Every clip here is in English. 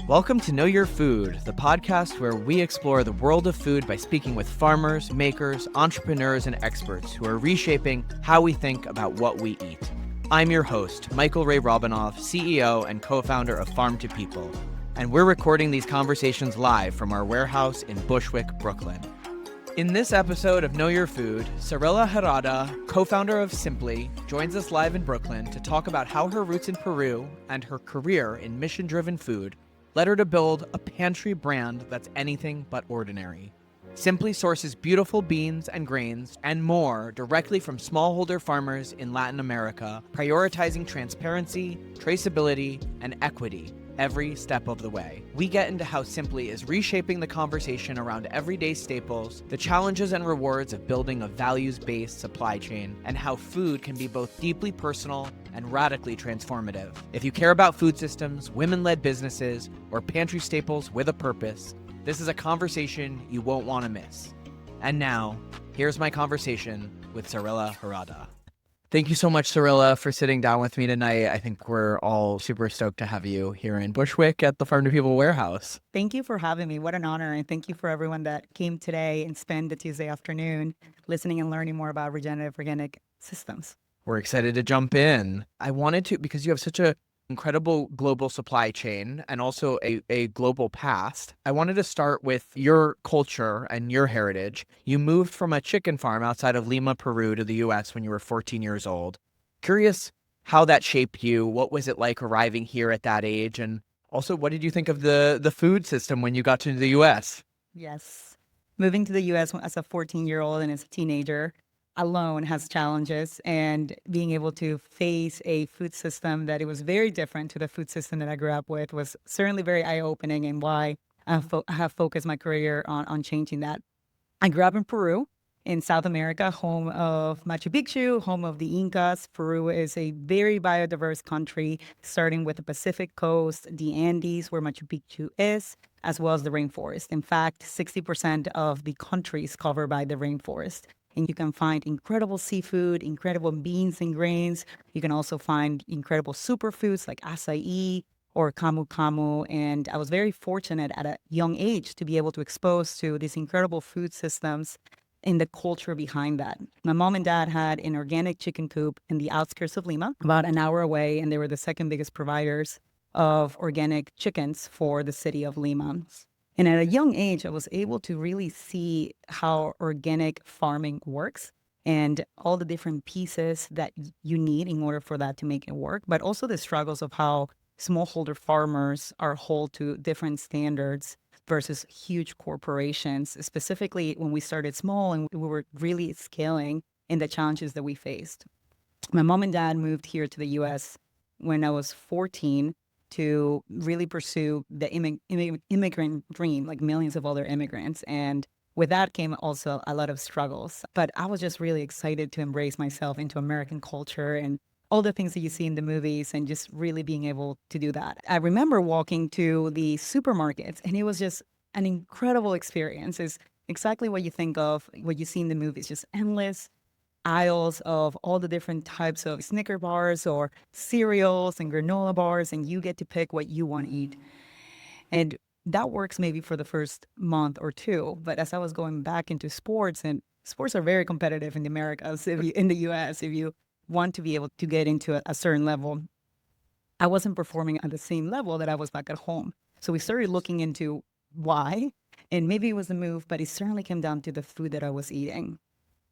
Welcome to Know Your Food, the podcast where we explore the world of food by speaking with farmers, makers, entrepreneurs, and experts who are reshaping how we think about what we eat. I'm your host, Michael Ray Robinoff, CEO and co-founder of Farm to People, and we're recording these conversations live from our warehouse in Bushwick, Brooklyn. In this episode of Know Your Food, Sarela Herrada, co-founder of Simpli, joins us live in Brooklyn to talk about how her roots in Peru and her career in mission-driven food led her to build a pantry brand that's anything but ordinary. Simpli sources beautiful beans and grains and more directly from smallholder farmers in Latin America, prioritizing transparency, traceability, and equity every step of the way. We get into how Simpli is reshaping the conversation around everyday staples, the challenges and rewards of building a values-based supply chain, and how food can be both deeply personal and radically transformative. If you care about food systems, women-led businesses, or pantry staples with a purpose, this is a conversation you won't want to miss. And now, here's my conversation with Sarela Herrada. Thank you so much, Sarela, for sitting down with me tonight. I think we're all super stoked to have you here in Bushwick at the Farm to People warehouse. Thank you for having me. What an honor. And thank you for everyone that came today and spent the Tuesday afternoon listening and learning more about regenerative organic systems. We're excited to jump in. I wanted to, because you have such a incredible global supply chain and also a global past. I wanted to start with your culture and your heritage. You moved from a chicken farm outside of Lima, Peru to the US when you were 14 years old. Curious how that shaped you. What was it like arriving here at that age? And also, what did you think of the food system when you got to the US? Yes. Moving to the US as a 14-year-old and as a teenager alone has challenges, and being able to face a food system that it was very different to the food system that I grew up with was certainly very eye-opening, and why I have focused my career on changing that. I grew up in Peru, in South America, home of Machu Picchu, home of the Incas. Peru is a very biodiverse country, starting with the Pacific coast, the Andes, where Machu Picchu is, as well as the rainforest. In fact, 60% of the country is covered by the rainforest. And you can find incredible seafood, incredible beans and grains. You can also find incredible superfoods like acai or camu camu. And I was very fortunate at a young age to be able to expose to these incredible food systems and the culture behind that. My mom and dad had an organic chicken coop in the outskirts of Lima, about an hour away, and they were the second biggest providers of organic chickens for the city of Lima. And at a young age, I was able to really see how organic farming works and all the different pieces that you need in order for that to make it work, but also the struggles of how smallholder farmers are held to different standards versus huge corporations, specifically when we started small and we were really scaling, and the challenges that we faced. My mom and dad moved here to the US when I was 14 to really pursue the immigrant dream, like millions of other immigrants. And with that came also a lot of struggles. But I was just really excited to embrace myself into American culture and all the things that you see in the movies, and just really being able to do that. I remember walking to the supermarkets, and it was just an incredible experience. It's exactly what you think of, what you see in the movies, just endless aisles of all the different types of Snicker bars or cereals and granola bars, and you get to pick what you want to eat. And that works maybe for the first month or two. But as I was going back into sports, and sports are very competitive in the Americas, in the US, if you want to be able to get into a certain level, I wasn't performing at the same level that I was back at home. So we started looking into why, and maybe it was the move, but it certainly came down to the food that I was eating.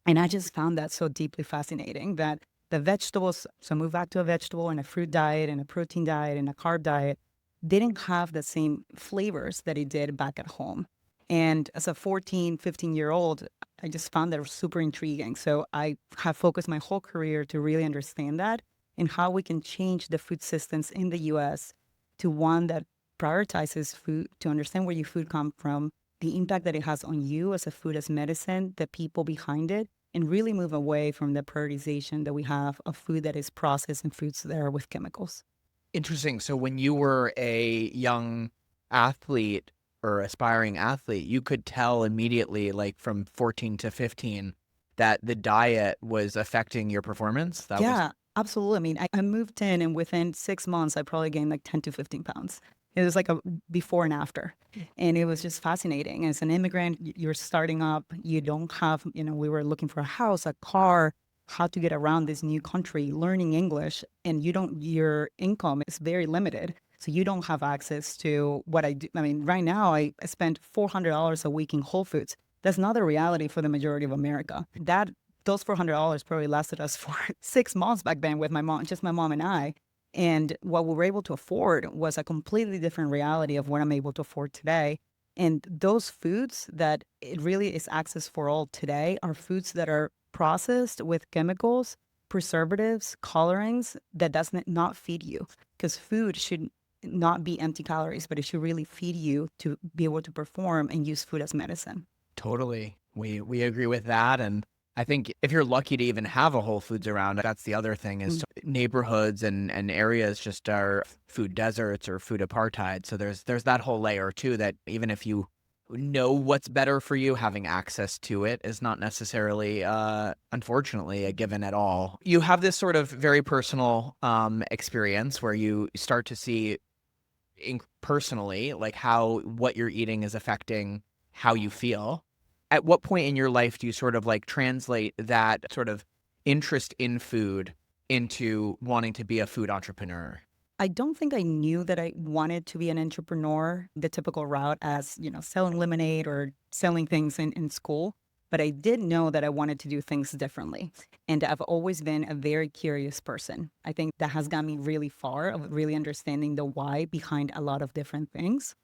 And I just found that so deeply fascinating that the vegetables, so I moved back to a vegetable and a fruit diet and a protein diet and a carb diet, didn't have the same flavors that it did back at home. And as a 14, 15-year-old, I just found that super intriguing. So I have focused my whole career to really understand that and how we can change the food systems in the US to one that prioritizes food, to understand where your food comes from, the impact that it has on you as a food as medicine, the people behind it, and really move away from the prioritization that we have of food that is processed and foods that are with chemicals. Interesting. So when you were a young athlete or aspiring athlete, you could tell immediately, like from 14 to 15, that the diet was affecting your performance? Absolutely. I mean, I moved in, and within 6 months, I probably gained like 10 to 15 pounds. It was like a before and after. And it was just fascinating. As an immigrant, you're starting up, you don't have, we were looking for a house, a car, how to get around this new country, learning English, and your income is very limited. So you don't have access to what I do. I mean, right now I spend $400 a week in Whole Foods. That's not the reality for the majority of America. Those $400 probably lasted us for 6 months back then with my mom, just my mom and I. And what we were able to afford was a completely different reality of what I'm able to afford today. And those foods that it really is access for all today are foods that are processed with chemicals, preservatives, colorings that does not feed you. Because food should not be empty calories, but it should really feed you to be able to perform and use food as medicine. Totally. We agree with that. And I think if you're lucky to even have a Whole Foods around, that's the other thing is neighborhoods and areas just are food deserts or food apartheid. So there's that whole layer too, that even if you know what's better for you, having access to it is not necessarily, unfortunately, a given at all. You have this sort of very personal experience where you start to see personally, like how what you're eating is affecting how you feel. At what point in your life do you sort of like translate that sort of interest in food into wanting to be a food entrepreneur? I don't think I knew that I wanted to be an entrepreneur the typical route as, selling lemonade or selling things in school. But I did know that I wanted to do things differently. And I've always been a very curious person. I think that has got me really far of really understanding the why behind a lot of different things.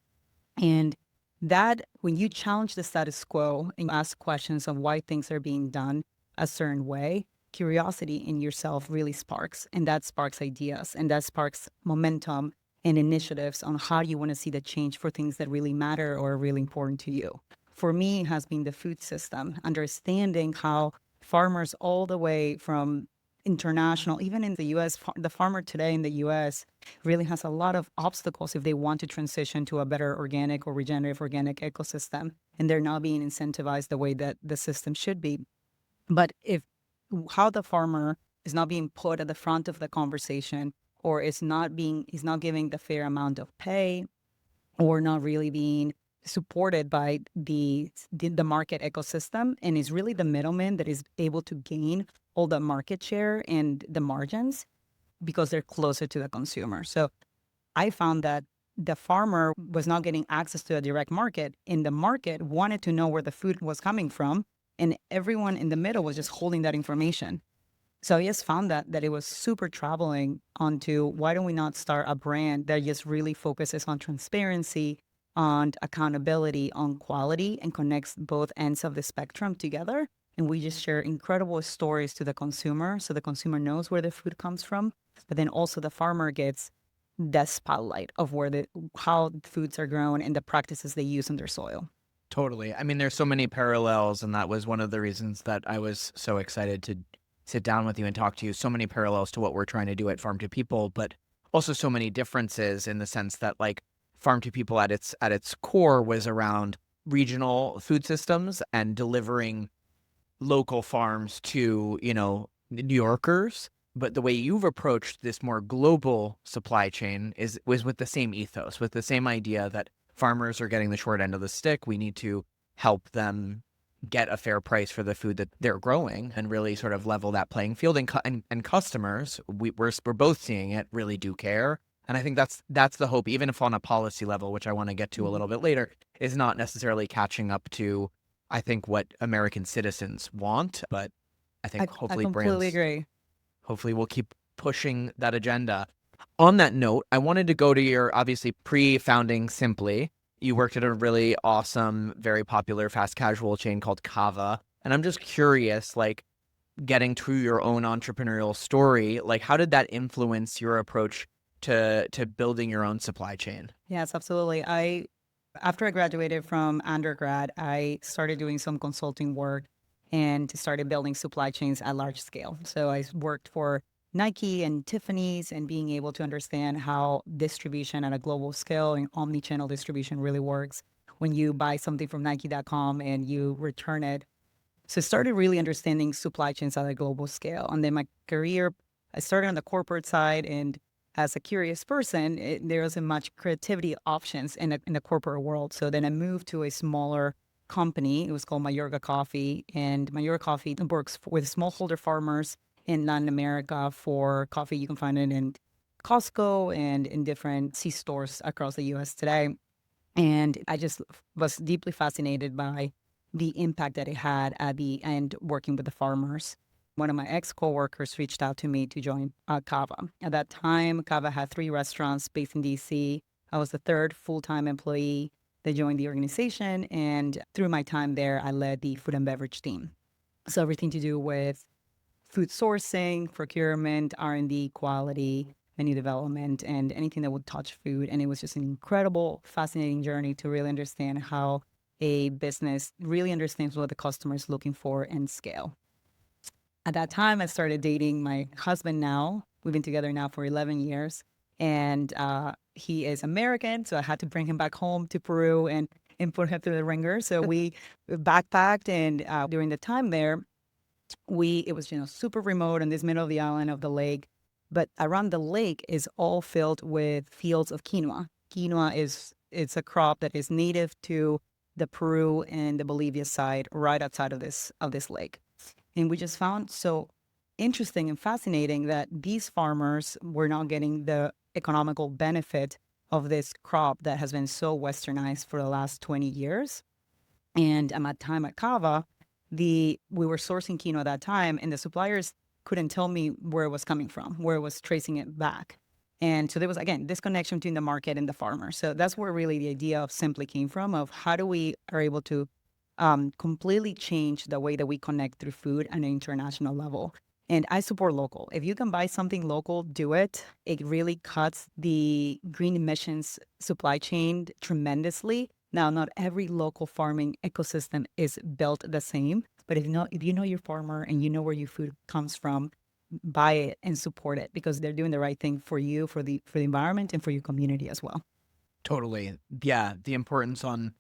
And that when you challenge the status quo and you ask questions of why things are being done a certain way, curiosity in yourself really sparks. And that sparks ideas and that sparks momentum and initiatives on how you want to see the change for things that really matter or are really important to you. For me, it has been the food system, understanding how farmers all the way from international, even in the US, the farmer today in the US really has a lot of obstacles if they want to transition to a better organic or regenerative organic ecosystem. And they're not being incentivized the way that the system should be. But if how the farmer is not being put at the front of the conversation or is not giving the fair amount of pay or not really being supported by the market ecosystem and is really the middleman that is able to gain all the market share and the margins because they're closer to the consumer. So I found that the farmer was not getting access to a direct market, and the market wanted to know where the food was coming from, and everyone in the middle was just holding that information. So I just found that it was super traveling onto why don't we not start a brand that just really focuses on transparency, on accountability, on quality, and connects both ends of the spectrum together. And we just share incredible stories to the consumer so the consumer knows where the food comes from, but then also the farmer gets the spotlight of how foods are grown and the practices they use in their soil. Totally. I mean, there's so many parallels, and that was one of the reasons that I was so excited to sit down with you and talk to you. So many parallels to what we're trying to do at Farm to People, but also so many differences in the sense that like Farm to People at its core was around regional food systems and delivering local farms to, New Yorkers. But the way you've approached this more global supply chain was with the same ethos, with the same idea that farmers are getting the short end of the stick. We need to help them get a fair price for the food that they're growing and really sort of level that playing field. And customers, we're both seeing it, really do care. And I think that's the hope, even if on a policy level, which I want to get to a little bit later, is not necessarily catching up to, I think, what American citizens want. But I think hopefully I completely brands, agree. hopefully we'll keep pushing that agenda. On that note, I wanted to go to your obviously pre-founding Simpli. You worked at a really awesome, very popular fast casual chain called Kava. And I'm just curious, like getting to your own entrepreneurial story, like how did that influence your approach to building your own supply chain? Yes, absolutely. After I graduated from undergrad, I started doing some consulting work and started building supply chains at large scale. So I worked for Nike and Tiffany's and being able to understand how distribution at a global scale and omni-channel distribution really works when you buy something from Nike.com and you return it. So I started really understanding supply chains at a global scale. And then my career, I started on the corporate side and as a curious person, there wasn't much creativity options in the corporate world. So then I moved to a smaller company. It was called Mayorga Coffee, and Mayorga Coffee works with smallholder farmers in Latin America for coffee. You can find it in Costco and in different C stores across the U.S. today. And I just was deeply fascinated by the impact that it had at the end working with the farmers. One of my ex coworkers reached out to me to join Kava. At that time, Kava had 3 restaurants based in DC. I was the third full time employee that joined the organization. And through my time there, I led the food and beverage team. So everything to do with food sourcing, procurement, R&D, quality, menu development, and anything that would touch food. And it was just an incredible, fascinating journey to really understand how a business really understands what the customer is looking for and scale. At that time, I started dating my husband now. We've been together now for 11 years. And he is American, so I had to bring him back home to Peru and put him through the ringer. So we backpacked, and during the time there, it was super remote in this middle of the island of the lake, but around the lake is all filled with fields of quinoa. Quinoa is it's a crop that is native to the Peru and the Bolivia side, right outside of this lake. And we just found so interesting and fascinating that these farmers were not getting the economical benefit of this crop that has been so westernized for the last 20 years. And at my time at Cava, we were sourcing quinoa at that time, and the suppliers couldn't tell me where it was coming from, where it was tracing it back. And so there was, again, this connection between the market and the farmer. So that's where really the idea of Simply came from, of how do we are able to completely change the way that we connect through food on an international level. And I support local. If you can buy something local, do it. It really cuts the green emissions supply chain tremendously. Now, not every local farming ecosystem is built the same, but if you know your farmer and you know where your food comes from, buy it and support it because they're doing the right thing for you, for the environment, and for your community as well. Totally. Yeah, the importance on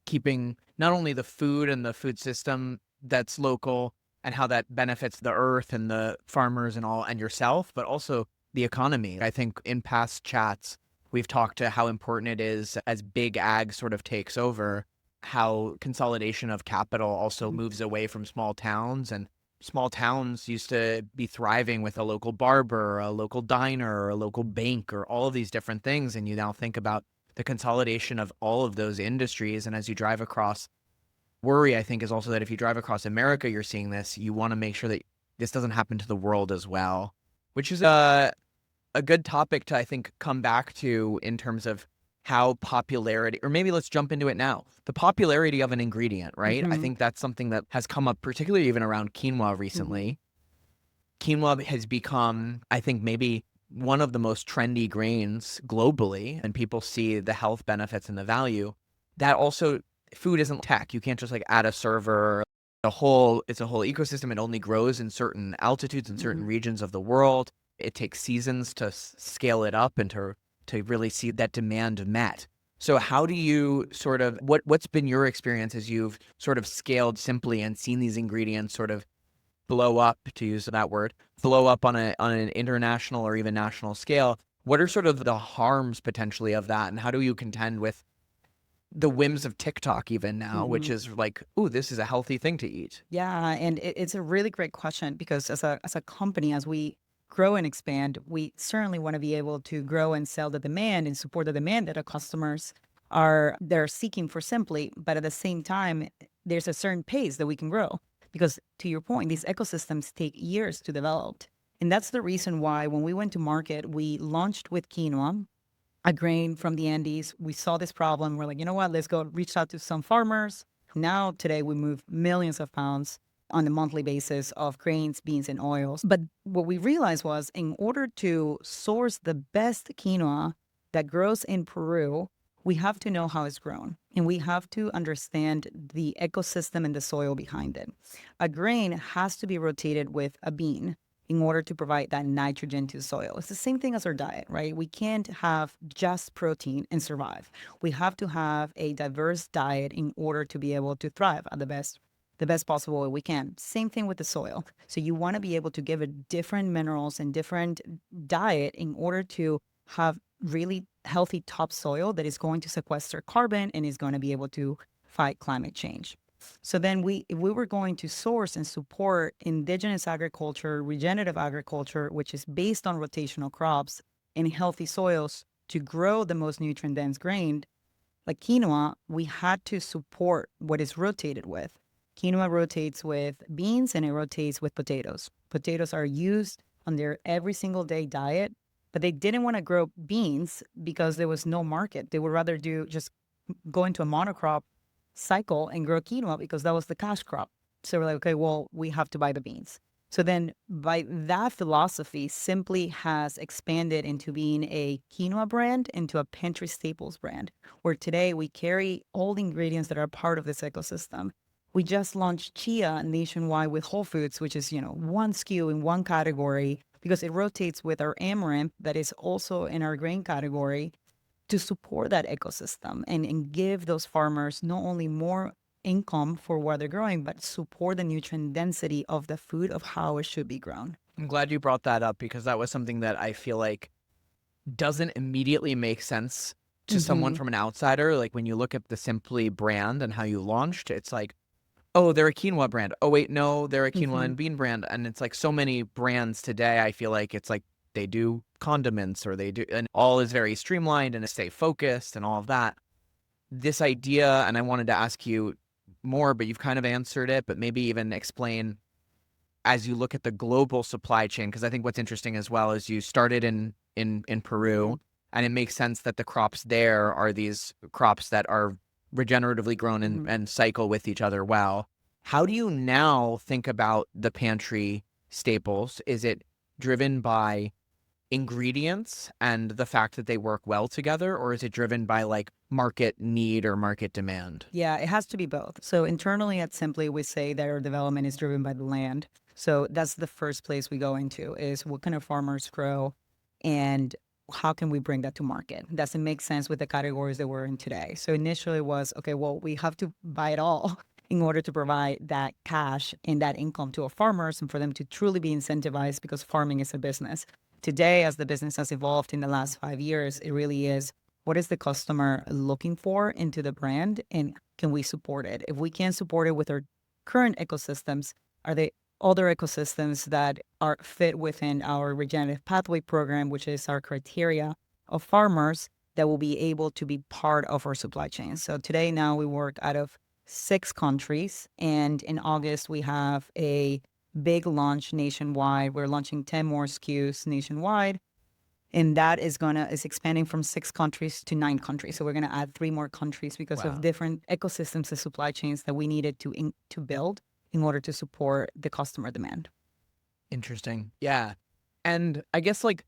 keeping not only the food and the food system that's local and how that benefits the earth and the farmers and all and yourself, but also the economy. I think in past chats, we've talked to how important it is as big ag sort of takes over, how consolidation of capital also moves away from small towns. And small towns used to be thriving with a local barber, a local diner, or a local bank, or all of these different things. And you now think about the consolidation of all of those industries. And as you drive across, worry, I think, is also that if you drive across America, you're seeing this, you want to make sure that this doesn't happen to the world as well, which is a good topic to, I think, come back to in terms of how popularity, or maybe let's jump into it now. The popularity of an ingredient, right? I Mm-hmm. think that's something that has come up, particularly even around quinoa recently. Quinoa has become, I think, maybe one of the most trendy grains globally, and people see the health benefits and the value. That also, food isn't tech. You can't just like add a server. It's a whole ecosystem. It only grows in certain altitudes in certain Mm-hmm. regions of the world. It takes seasons to scale it up and to really see that demand met. So how do you sort of, what's been your experience as you've sort of scaled Simply and seen these ingredients sort of blow up, to use that word, blow up on an international or even national scale? What are sort of the harms potentially of that, and how do you contend with the whims of TikTok even now, which Mm-hmm. is like, ooh, this is a healthy thing to eat? Yeah, and it's a really great question because as a company, as we grow and expand, we certainly want to be able to grow and sell the demand and support the demand that our customers they're seeking for Simply. But at the same time, there's a certain pace that we can grow because, to your point, these ecosystems take years to develop. And that's the reason why when we went to market, we launched with quinoa, a grain from the Andes. We saw this problem. We're like, you know what? Let's go reach out to some farmers. Now, today, we move millions of pounds on a monthly basis of grains, beans, and oils. But what we realized was in order to source the best quinoa that grows in Peru, we have to know how it's grown and we have to understand the ecosystem and the soil behind it. A grain has to be rotated with a bean in order to provide that nitrogen to the soil. It's the same thing as our diet, right? We can't have just protein and survive. We have to have a diverse diet in order to be able to thrive at the best the best possible way we can. Same thing with the soil. So you want to be able to give it different minerals and different diet in order to have really healthy topsoil that is going to sequester carbon and is going to be able to fight climate change. So then if we were going to source and support indigenous agriculture, regenerative agriculture, which is based on rotational crops in healthy soils to grow the most nutrient dense grain, like quinoa, we had to support what is rotated with. Quinoa rotates with beans and it rotates with potatoes. Potatoes are used on their every single day diet, but they didn't want to grow beans because there was no market. They would rather do just go into a monocrop cycle and grow quinoa because that was the cash crop. So we're like, okay, well, we have to buy the beans. So then by that philosophy, Simply has expanded into being a quinoa brand, into a Pantry staples brand, where today we carry all the ingredients that are part of this ecosystem. We just launched chia nationwide with Whole Foods, which is, one SKU in one category because it rotates with our amaranth that is also in our grain category to support that ecosystem and give those farmers not only more income for what they're growing, but support the nutrient density of the food of how it should be grown. I'm glad you brought that up because that was something that I feel like doesn't immediately make sense to someone from an outsider. Like when you look at the Simply brand and how you launched, it's like, oh, they're a quinoa brand. Oh, wait, no, they're a quinoa and bean brand. And it's like so many brands today, I feel like it's like they do condiments or they do, and all is very streamlined and stay focused and all of that. This idea, and I wanted to ask you more, but you've kind of answered it, but maybe even explain as you look at the global supply chain, because I think what's interesting as well is you started in Peru, and it makes sense that the crops there are these crops that are regeneratively grown and cycle with each other well. How do you now think about the Pantry staples? Is it driven by ingredients and the fact that they work well together, or is it driven by like market need or market demand? Yeah, it has to be both. So internally at Simply, we say that our development is driven by the land. So that's the first place we go into is what kind of farmers grow and how can we bring that to market? Does it make sense with the categories that we're in today? So initially it was, okay, well, we have to buy it all in order to provide that cash and that income to our farmers and for them to truly be incentivized because farming is a business. Today, as the business has evolved in the last 5 years, it really is what is the customer looking for into the brand and can we support it? If we can't support it with our current ecosystems, are there other ecosystems that are fit within our regenerative pathway program, which is our criteria of farmers that will be able to be part of our supply chain? So today now we work out of 6 countries, and in August we have a big launch nationwide. We're launching 10 more SKUs nationwide. And that is expanding from 6 countries to 9 countries. So we're gonna add 3 more countries because of different ecosystems and supply chains that we needed to build in order to support the customer demand. Interesting. Yeah. And I guess like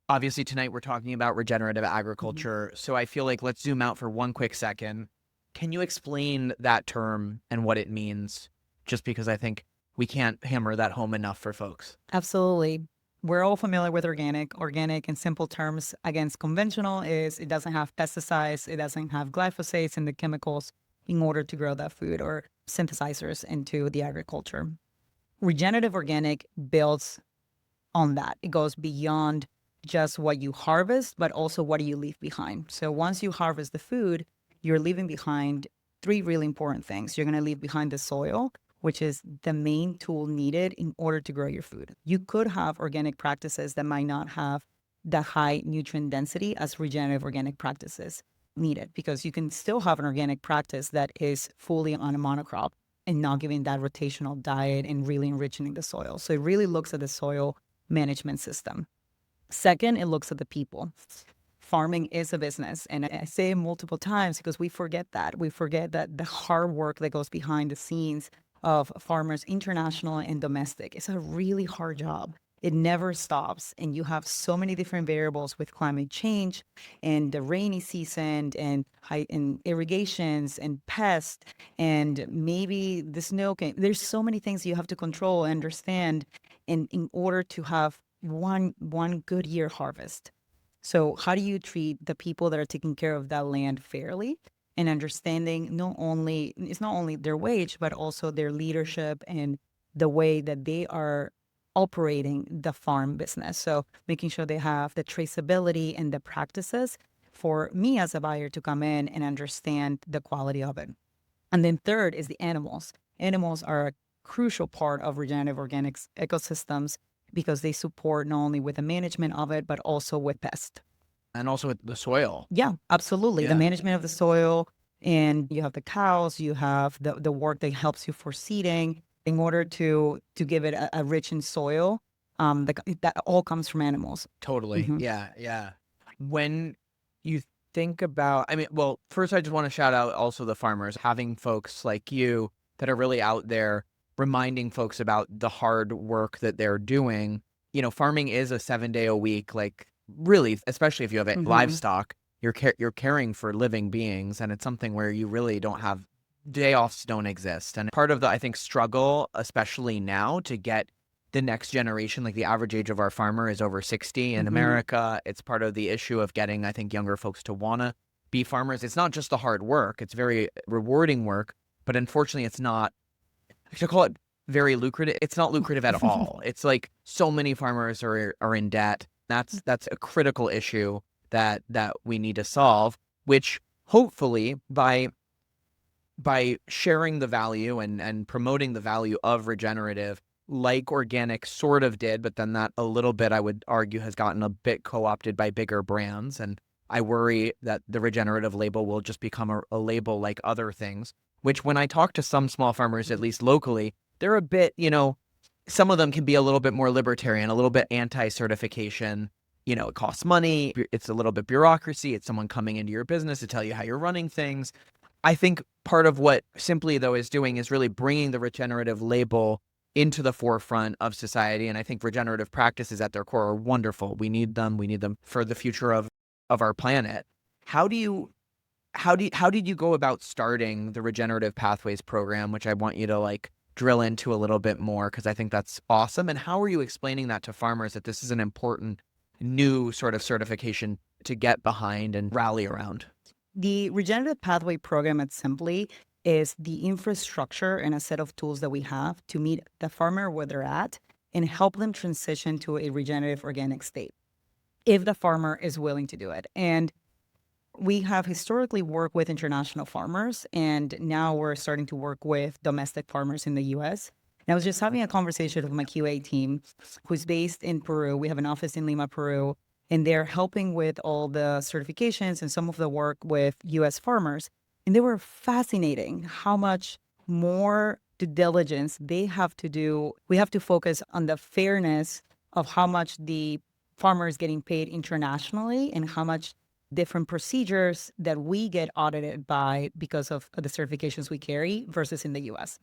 obviously tonight we're talking about regenerative agriculture. So I feel like let's zoom out for one quick second. Can you explain that term and what it means? Just because I think we can't hammer that home enough for folks. Absolutely. We're all familiar with organic. Organic in simple terms against conventional is it doesn't have pesticides, it doesn't have glyphosates and the chemicals in order to grow that food or synthesizers into the agriculture. Regenerative organic builds on that. It goes beyond just what you harvest, but also what do you leave behind. So once you harvest the food, you're leaving behind 3 really important things. You're going to leave behind the soil, which is the main tool needed in order to grow your food. You could have organic practices that might not have the high nutrient density as regenerative organic practices needed, because you can still have an organic practice that is fully on a monocrop and not giving that rotational diet and really enriching the soil. So it really looks at the soil management system. Second, it looks at the people. Farming is a business. And I say it multiple times because we forget that. We forget that the hard work that goes behind the scenes of farmers, international and domestic, it's a really hard job. It never stops. And you have so many different variables with climate change and the rainy season and irrigations and pests and maybe the snow. There's so many things you have to control and understand in order to have one good year harvest. So how do you treat the people that are taking care of that land fairly and understanding it's not only their wage, but also their leadership and the way that they are operating the farm business. So making sure they have the traceability and the practices for me as a buyer to come in and understand the quality of it. And then third is the animals. Animals are a crucial part of regenerative organics ecosystems because they support not only with the management of it, but also with pests. And also with the soil. Yeah, absolutely. The Yeah. management of the soil, and you have the cows, you have the work that helps you for seeding in order to give it a rich in soil. That all comes from animals. Totally. Mhm. Yeah. Yeah. When you think about, I mean, well, first I just want to shout out also the farmers, having folks like you that are really out there reminding folks about the hard work that they're doing. Farming is a 7-day a week, like really, especially if you have Mhm. livestock, you're caring for living beings, and it's something where you really don't have day offs don't exist. And part of the, I think, struggle, especially now, to get the next generation, like the average age of our farmer is over 60 in Mhm. America. It's part of the issue of getting, I think, younger folks to want to be farmers. It's not just the hard work, it's very rewarding work, but unfortunately, it's not, to call it very lucrative, it's not lucrative at all. It's like so many farmers are in debt. That's a critical issue that we need to solve, which hopefully by sharing the value and promoting the value of regenerative, like organic sort of did, but then that a little bit, I would argue, has gotten a bit co-opted by bigger brands. And I worry that the regenerative label will just become a label like other things, which when I talk to some small farmers, at least locally, they're a bit, some of them can be a little bit more libertarian, a little bit anti-certification. It costs money. It's a little bit bureaucracy. It's someone coming into your business to tell you how you're running things. I think part of what Simpli, though, is doing is really bringing the regenerative label into the forefront of society. And I think regenerative practices at their core are wonderful. We need them. We need them for the future of our planet. How did you go about starting the Regenerative Pathways program, which I want you to drill into a little bit more, because I think that's awesome. And how are you explaining that to farmers, that this is an important new sort of certification to get behind and rally around? The Regenerative Pathway program at Simply is the infrastructure and a set of tools that we have to meet the farmer where they're at and help them transition to a regenerative organic state if the farmer is willing to do it. And we have historically worked with international farmers, and now we're starting to work with domestic farmers in the US. And I was just having a conversation with my QA team who's based in Peru. We have an office in Lima, Peru, and they're helping with all the certifications and some of the work with US farmers. And they were fascinating how much more due diligence they have to do. We have to focus on the fairness of how much the farmer is getting paid internationally and how much different procedures that we get audited by because of the certifications we carry versus in the US.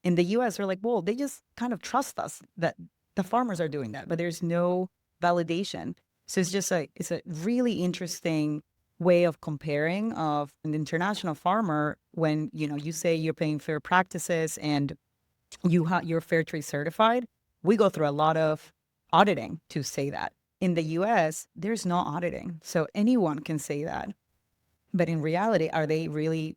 In the US, they're like, well, they just kind of trust us that the farmers are doing that, but there's no validation. So it's a really interesting way of comparing of an international farmer when you say you're paying fair practices and you're fair trade certified. We go through a lot of auditing to say that. In the US, there's no auditing. So anyone can say that. But in reality, are they really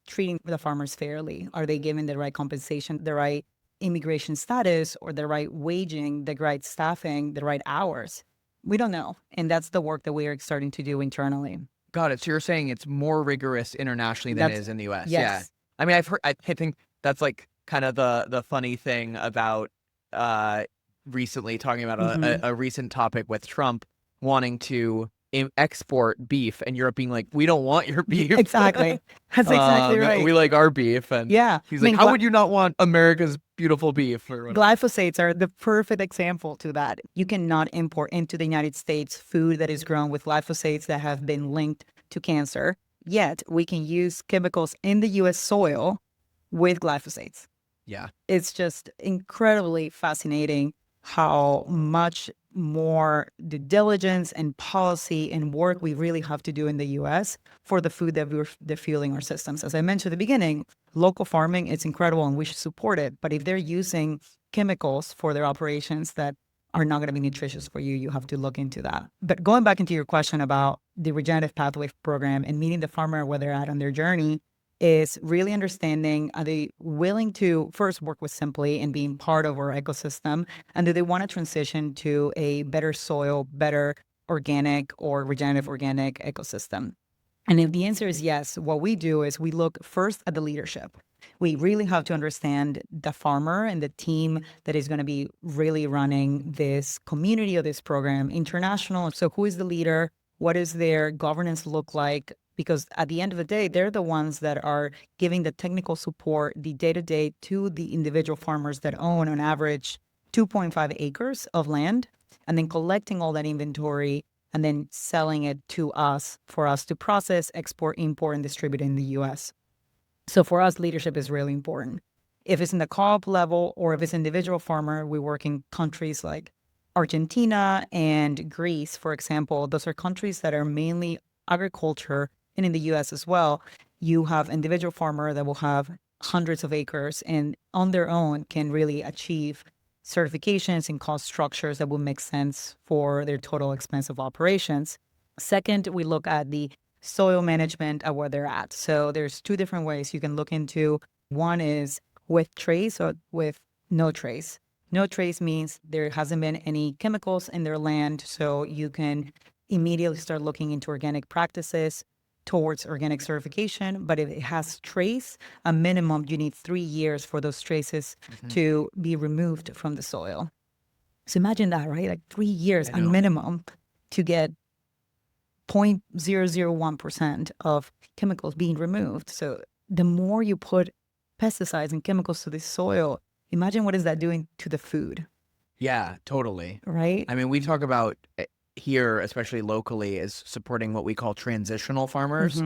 treating the farmers fairly? Are they giving the right compensation, the right immigration status, or the right waging, the right staffing, the right hours? We don't know. And that's the work that we are starting to do internally. Got it. So you're saying it's more rigorous internationally than it That's is in the US. Yeah. yes. I mean, I think that's like kind of the funny thing about recently talking about Hmm. a recent topic with Trump wanting to export beef, and Europe being like, we don't want your beef. Exactly. That's exactly right. We like our beef. And Yeah. he's I like, mean, how would you not want America's beautiful beef or whatever? glyphosates are the perfect example to that. You cannot import into the United States food that is grown with glyphosates that have been linked to cancer. Yet we can use chemicals in the US soil with glyphosates. Yeah. It's just incredibly fascinating how much more due diligence and policy and work we really have to do in the US for the food that they're fueling our systems. As I mentioned at the beginning, local farming, it's incredible and we should support it. But if they're using chemicals for their operations that are not going to be nutritious for you, you have to look into that. But going back into your question about the regenerative pathway program and meeting the farmer where they're at on their journey is really understanding, are they willing to first work with Simpli and being part of our ecosystem? And do they want to transition to a better soil, better organic or regenerative organic ecosystem? And if the answer is yes, what we do is we look first at the leadership. We really have to understand the farmer and the team that is going to be really running this community or this program international. So who is the leader? What does their governance look like? Because at the end of the day, they're the ones that are giving the technical support, the day-to-day to the individual farmers that own on average 2.5 acres of land, and then collecting all that inventory and then selling it to us for us to process, export, import, and distribute in the US. So for us, leadership is really important. If it's in the co-op level or if it's individual farmer, we work in countries like Argentina and Greece, for example. Those are countries that are mainly agriculture, and in the US as well. You have individual farmer that will have hundreds of acres and on their own can really achieve certifications and cost structures that will make sense for their total expense of operations. Second, we look at the soil management at where they're at. So there's two different ways you can look into. One is with trace or with no trace. No trace means there hasn't been any chemicals in their land, so you can immediately start looking into organic practices towards organic certification. But if it has trace, a minimum, you need 3 years for those traces to be removed from the soil. So imagine that, right? Like 3 years, a minimum, to get 0.001% of chemicals being removed. So the more you put pesticides and chemicals to the soil, imagine what is that doing to the food. Yeah, totally. Right? I mean, we talk about here, especially locally, is supporting what we call transitional farmers,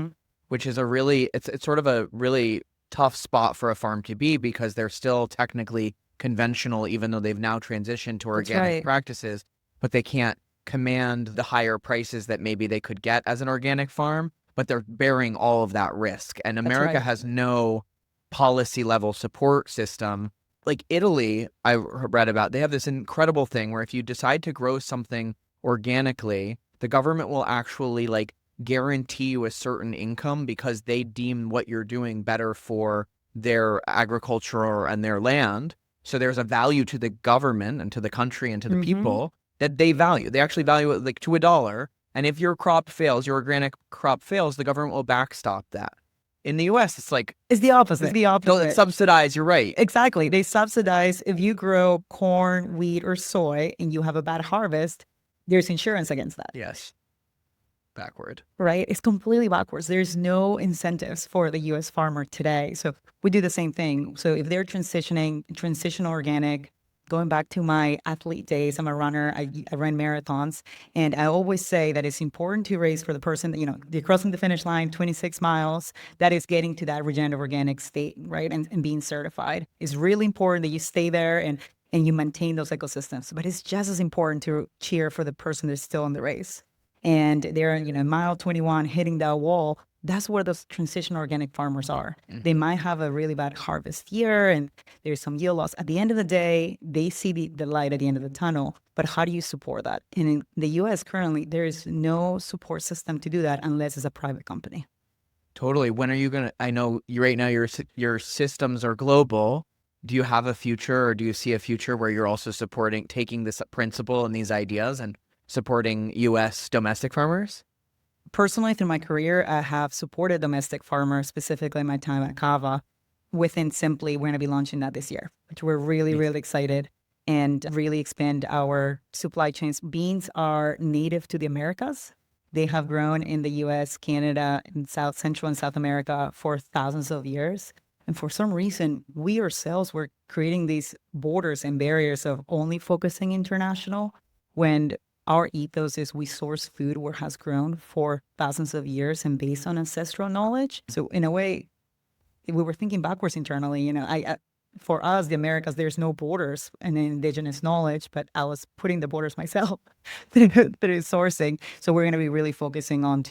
which is it's sort of a really tough spot for a farm to be because they're still technically conventional, even though they've now transitioned to organic practices, but they can't command the higher prices that maybe they could get as an organic farm, but they're bearing all of that risk. And America has no policy level support system. Like Italy, I read about, they have this incredible thing where if you decide to grow something organically, the government will actually like guarantee you a certain income because they deem what you're doing better for their agriculture and their land. So there's a value to the government and to the country and to the people that they value. They actually value it like to $1. And if your crop fails, your organic crop fails, the government will backstop that. In the US, it's like... It's the opposite. It's the opposite. They'll subsidize, you're right. Exactly. They subsidize if you grow corn, wheat, or soy and you have a bad harvest, there's insurance against that. Yes. Backward. Right? It's completely backwards. There's no incentives for the US farmer today. So we do the same thing. So if they're transition organic, going back to my athlete days, I'm a runner, I ran marathons, and I always say that it's important to race for the person that, they're crossing the finish line, 26 miles, that is getting to that regenerative organic state, right? And being certified. It's really important that you stay there and you maintain those ecosystems. But it's just as important to cheer for the person that's still in the race. And they're, mile 21 hitting that wall. That's where those transition organic farmers are. They might have a really bad harvest year and there's some yield loss. At the end of the day, they see the light at the end of the tunnel. But how do you support that? And in the US currently, there is no support system to do that unless it's a private company. Totally. When are you going to, I know right now your systems are global. Do you have a future or do you see a future where you're also taking this principle and these ideas and supporting US domestic farmers? Personally, through my career, I have supported domestic farmers, specifically my time at Cava. Within Simpli, we're going to be launching that this year, which we're really, really excited and really expand our supply chains. Beans are native to the Americas. They have grown in the US, Canada, and Central and South America for thousands of years. And for some reason, we ourselves were creating these borders and barriers of only focusing international when our ethos is we source food where it has grown for thousands of years and based on ancestral knowledge. So in a way, we were thinking backwards internally. For us, the Americas, there's no borders in indigenous knowledge, but I was putting the borders myself through sourcing. So we're going to be really focusing on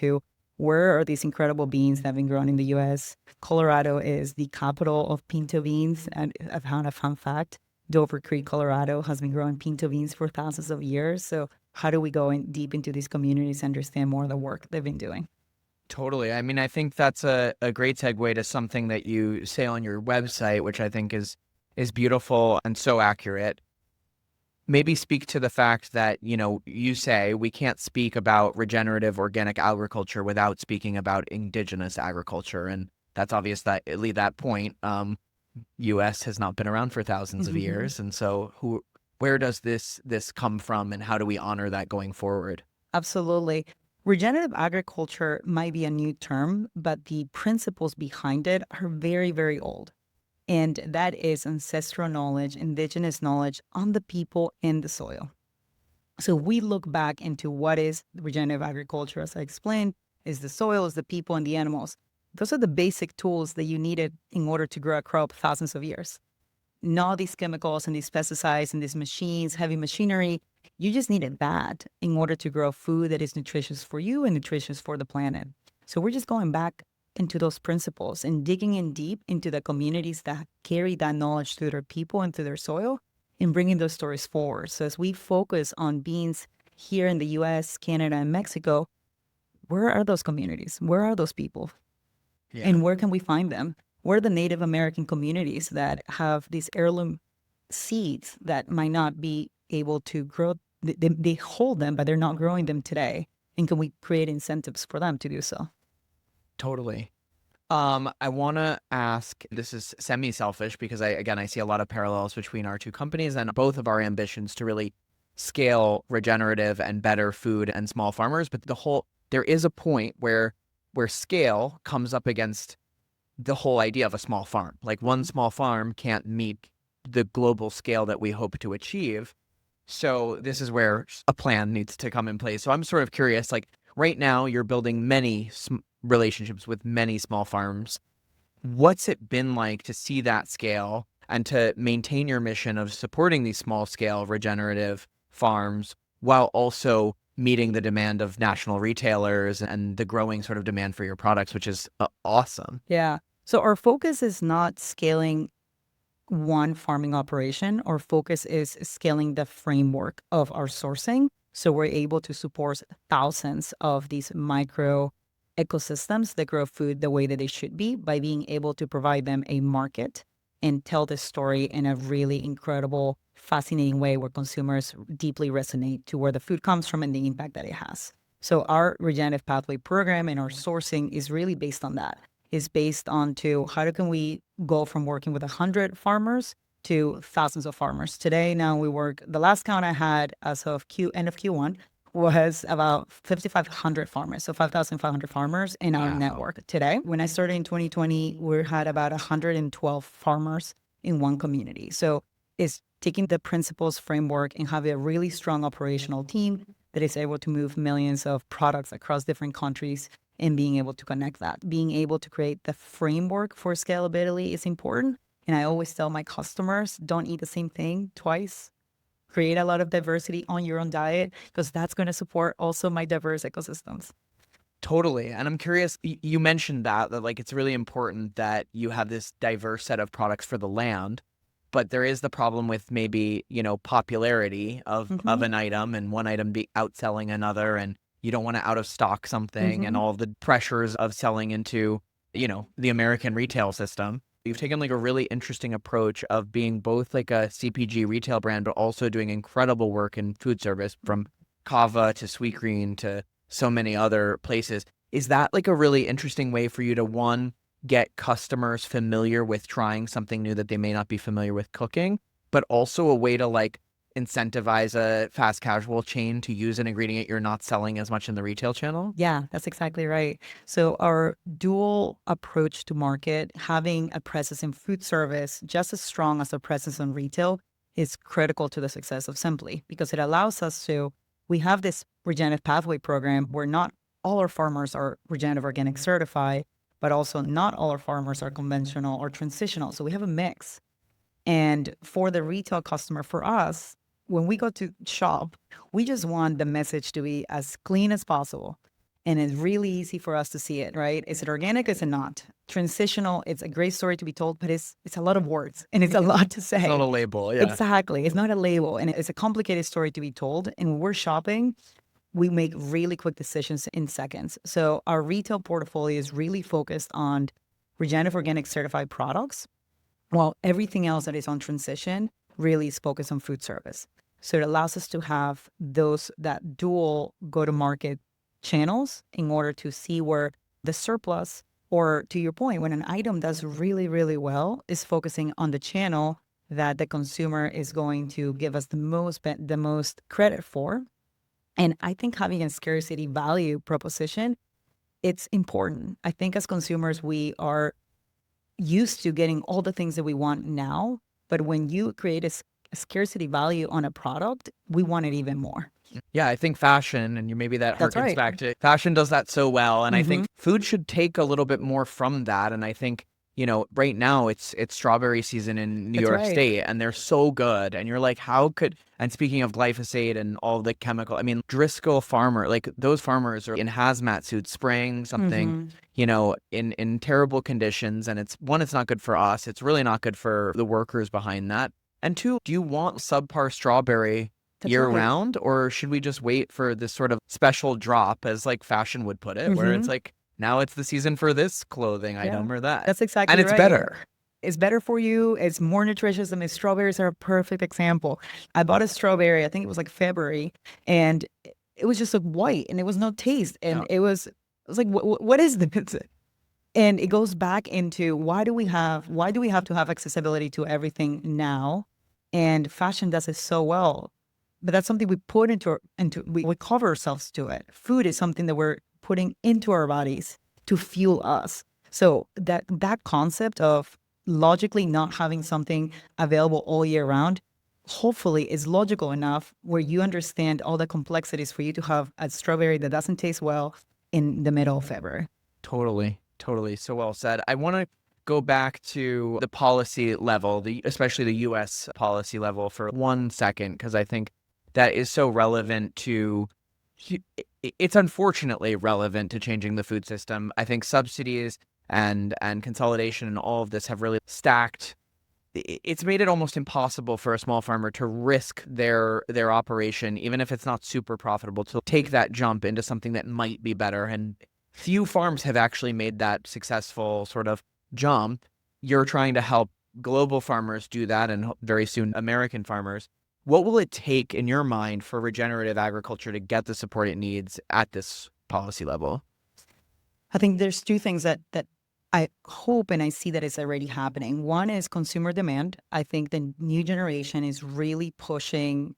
where are these incredible beans that have been grown in the U.S. Colorado is the capital of pinto beans. And I found a fun fact. Dover Creek, Colorado has been growing pinto beans for thousands of years. So how do we go in deep into these communities, understand more of the work they've been doing. Totally. I mean, I think that's a great segue to something that you say on your website, which I think is beautiful and so accurate. Maybe speak to the fact that, you say we can't speak about regenerative organic agriculture without speaking about indigenous agriculture. And that's obvious that at least that point, US has not been around for thousands of years. And so where does this come from, and how do we honor that going forward? Absolutely. Regenerative agriculture might be a new term, but the principles behind it are very, very old. And that is ancestral knowledge, indigenous knowledge on the people and the soil. So we look back into what is regenerative agriculture, as I explained, is the soil, is the people, and the animals. Those are the basic tools that you needed in order to grow a crop thousands of years. Not these chemicals and these pesticides and these machines, heavy machinery. You just needed that in order to grow food that is nutritious for you and nutritious for the planet. So we're just going back into those principles and digging in deep into the communities that carry that knowledge through their people and through their soil and bringing those stories forward. So as we focus on beans here in the US, Canada, and Mexico, where are those communities? Where are those people? Yeah. And where can we find them? Where are the Native American communities that have these heirloom seeds that might not be able to grow? They hold them, but they're not growing them today. And can we create incentives for them to do so? Totally. I want to ask, this is semi-selfish because I see a lot of parallels between our two companies and both of our ambitions to really scale regenerative and better food and small farmers. But there is a point where scale comes up against the whole idea of a small farm. Like one small farm can't meet the global scale that we hope to achieve. So this is where a plan needs to come in place. So I'm sort of curious, like right now you're building many relationships with many small farms. What's it been like to see that scale and to maintain your mission of supporting these small scale regenerative farms while also meeting the demand of national retailers and the growing sort of demand for your products, which is awesome. Yeah. So our focus is not scaling one farming operation. Our focus is scaling the framework of our sourcing. So we're able to support thousands of these micro ecosystems that grow food the way that they should be by being able to provide them a market and tell the story in a really incredible, fascinating way where consumers deeply resonate to where the food comes from and the impact that it has. So our regenerative pathway program and our sourcing is really based on that. Is based on to how can we go from working with 100 farmers to thousands of farmers. Today, now we work, the last count I had as of end of Q1 was about 5,500 farmers. So 5,500 farmers in our network today. When I started in 2020, we had about 112 farmers in one community. So it's taking the principles framework and have a really strong operational team that is able to move millions of products across different countries and being able to connect that. Being able to create the framework for scalability is important. And I always tell my customers, don't eat the same thing twice. Create a lot of diversity on your own diet because that's going to support also my diverse ecosystems. Totally. And I'm curious, you mentioned that like it's really important that you have this diverse set of products for the land, but there is the problem with maybe, popularity of an item and one item be outselling another, and you don't want to out of stock something and all the pressures of selling into, the American retail system. You've taken like a really interesting approach of being both like a CPG retail brand, but also doing incredible work in food service from Kava to Sweetgreen to so many other places. Is that like a really interesting way for you to, one, get customers familiar with trying something new that they may not be familiar with cooking, but also a way to like incentivize a fast casual chain to use an ingredient you're not selling as much in the retail channel? Yeah, that's exactly right. So our dual approach to market, having a presence in food service just as strong as a presence in retail, is critical to the success of Simpli because it allows us to, we have this regenerative pathway program where not all our farmers are regenerative organic certified, but also not all our farmers are conventional or transitional. So we have a mix. And for the retail customer, for us, when we go to shop, we just want the message to be as clean as possible And it's really easy for us to see it, right? Is it organic? Is it not? Transitional, it's a great story to be told, but it's a lot of words and it's a lot to say. It's not a label. Yeah. Exactly. It's not a label and it's a complicated story to be told. And when we're shopping, we make really quick decisions in seconds. So our retail portfolio is really focused on regenerative organic certified products, while everything else that is on transition really is focused on food service. So it allows us to have that dual go-to-market channels in order to see where the surplus, or to your point, when an item does really, really well, is focusing on the channel that the consumer is going to give us the most credit for. And I think having a scarcity value proposition, it's important. I think as consumers, we are used to getting all the things that we want now, but when you create a scarcity value on a product, we want it even more. Yeah, I think fashion, and maybe that That's harkens right. back to fashion does that so well. And I Mhm. think food should take a little bit more from that. And I think, right now it's strawberry season in New That's York right. State, and they're so good. And you're like, and speaking of glyphosate and all the chemical, I mean, Driscoll farmer, like those farmers are in hazmat suits spraying something, Mhm. in terrible conditions. And it's not good for us. It's really not good for the workers behind that. And two, do you want subpar strawberry That's year right. round, or should we just wait for this sort of special drop, as like fashion would put it, where it's Mhm. like, now it's the season for this clothing Yeah. item or that, That's and exactly it's right. better? It's better for you. It's more nutritious. I mean, strawberries are a perfect example. I bought a strawberry, I think it was like February, and it was just like white and it was no taste. And Yeah. it was like, what is this? And it goes back into why do we have to have accessibility to everything now? And fashion does it so well. But that's something we put we cover ourselves to it. Food is something that we're putting into our bodies to fuel us. So that concept of logically not having something available all year round, hopefully is logical enough where you understand all the complexities for you to have a strawberry that doesn't taste well in the middle of February. Totally, totally. So well said. I want to go back to the policy level, especially the U.S. policy level, for 1 second, because I think that is so relevant to. It's unfortunately relevant to changing the food system. I think subsidies and consolidation and all of this have really stacked. It's made it almost impossible for a small farmer to risk their operation, even if it's not super profitable, to take that jump into something that might be better. And few farms have actually made that successful sort of jump. You're trying to help global farmers do that, and very soon American farmers. What will it take in your mind for regenerative agriculture to get the support it needs at this policy level? I think there's two things that I hope and I see that it's already happening. One is consumer demand. I think the new generation is really pushing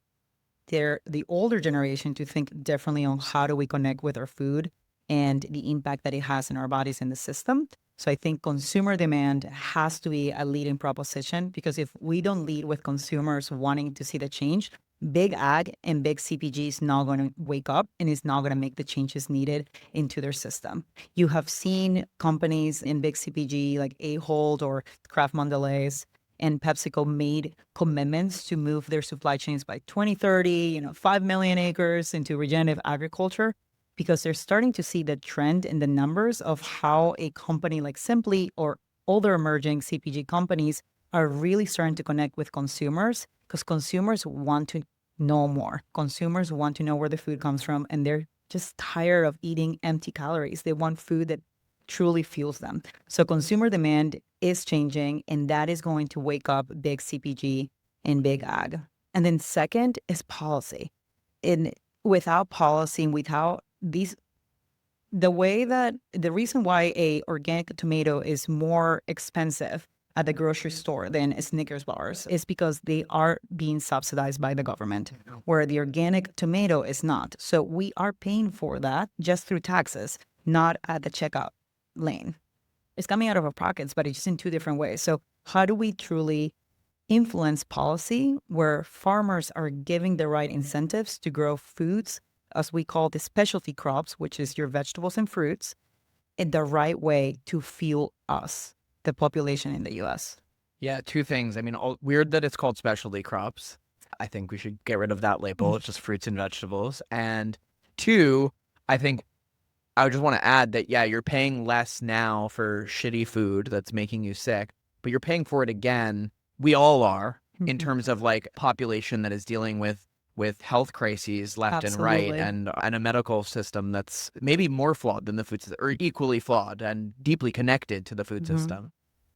the older generation to think differently on how do we connect with our food and the impact that it has in our bodies and the system. So I think consumer demand has to be a leading proposition, because if we don't lead with consumers wanting to see the change, big ag and big CPG is not going to wake up and is not going to make the changes needed into their system. You have seen companies in big CPG like Ahold or Kraft Mondelez and PepsiCo made commitments to move their supply chains by 2030, 5 million acres into regenerative agriculture, because they're starting to see the trend in the numbers of how a company like Simpli or other emerging CPG companies are really starting to connect with consumers, because consumers want to know more. Consumers want to know where the food comes from, and they're just tired of eating empty calories. They want food that truly fuels them. So consumer demand is changing, and that is going to wake up big CPG and big ag. And then second is policy. And without policy and without these, the reason why a organic tomato is more expensive at the grocery store than Snickers bars is because they are being subsidized by the government, where the organic tomato is not. So we are paying for that just through taxes, not at the checkout lane. It's coming out of our pockets, but it's just in two different ways. So how do we truly influence policy where farmers are giving the right incentives to grow foods, as we call the specialty crops, which is your vegetables and fruits, in the right way to fuel us, the population in the US? Yeah, two things. I mean, weird that it's called specialty crops. I think we should get rid of that label. It's just fruits and vegetables. And two, I think I just want to add that, yeah, you're paying less now for shitty food that's making you sick, but you're paying for it again. We all are, in terms of like population that is dealing with health crises left and right, Absolutely. and a medical system that's maybe more flawed than the food system, or equally flawed and deeply connected to the food system.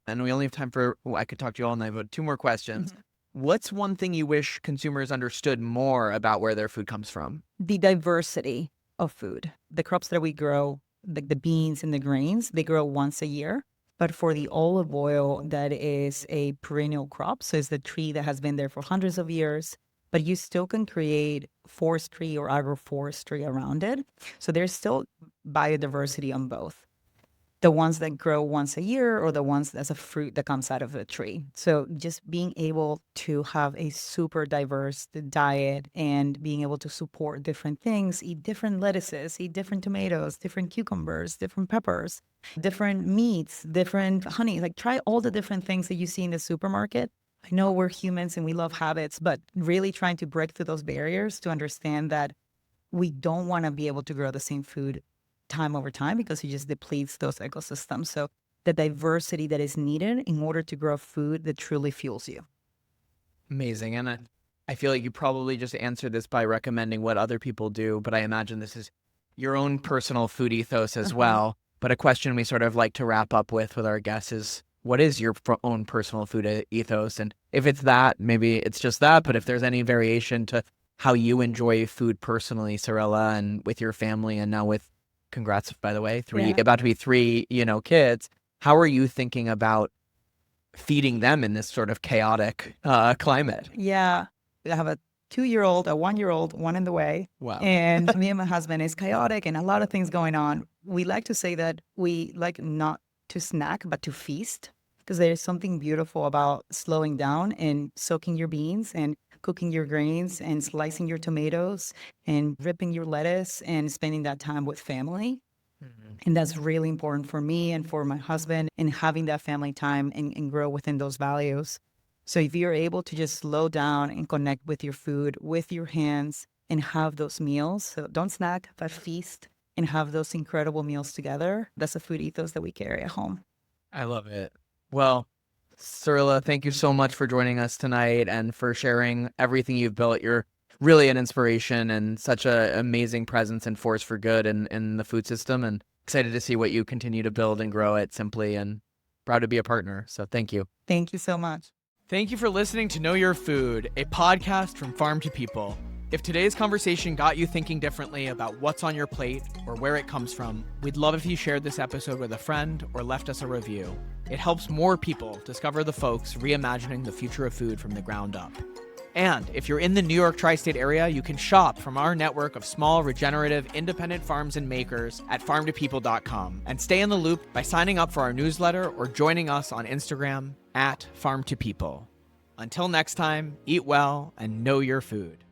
And we only have time for, I could talk to you all night, but 2 more questions. What's one thing you wish consumers understood more about where their food comes from? The diversity of food. The crops that we grow, the beans and the grains, they grow once a year. But for the olive oil, that is a perennial crop. So it's the tree that has been there for hundreds of years, but you still can create forestry or agroforestry around it. So there's still biodiversity on both. The ones that grow once a year or the ones that's a fruit that comes out of a tree. So just being able to have a super diverse diet and being able to support different things, eat different lettuces, eat different tomatoes, different cucumbers, different peppers, different meats, different honey, like try all the different things that you see in the supermarket. I know we're humans and we love habits, but really trying to break through those barriers to understand that we don't want to be able to grow the same food time over time because it just depletes those ecosystems. So the diversity that is needed in order to grow food that truly fuels you. Amazing. And I feel like you probably just answered this by recommending what other people do, but I imagine this is your own personal food ethos as well. But a question we sort of like to wrap up with our guests is, what is your own personal food ethos? And if it's that, maybe it's just that, but if there's any variation to how you enjoy food personally, Sarela, and with your family, and now with, congrats, by the way, about to be 3, kids, how are you thinking about feeding them in this sort of chaotic climate? Yeah. I have a 2-year-old, a 1-year-old, one in the way. Wow. And me and my husband is chaotic and a lot of things going on. We like to say that we like not to snack, but to feast, because there's something beautiful about slowing down and soaking your beans and cooking your grains and slicing your tomatoes and ripping your lettuce and spending that time with family. And that's really important for me and for my husband, and having that family time and grow within those values. So if you're able to just slow down and connect with your food, with your hands, and have those meals, so don't snack, but feast and have those incredible meals together, that's a food ethos that we carry at home. I love it. Well, Sarela, thank you so much for joining us tonight and for sharing everything you've built. You're really an inspiration and such an amazing presence and force for good in the food system, and excited to see what you continue to build and grow at Simpli, and proud to be a partner. So thank you. Thank you so much. Thank you for listening to Know Your Food, a podcast from farm to people. If today's conversation got you thinking differently about what's on your plate or where it comes from, we'd love if you shared this episode with a friend or left us a review. It helps more people discover the folks reimagining the future of food from the ground up. And if you're in the New York tri-state area, you can shop from our network of small, regenerative, independent farms and makers at farmtopeople.com, and stay in the loop by signing up for our newsletter or joining us on Instagram at farmtopeople. Until next time, eat well and know your food.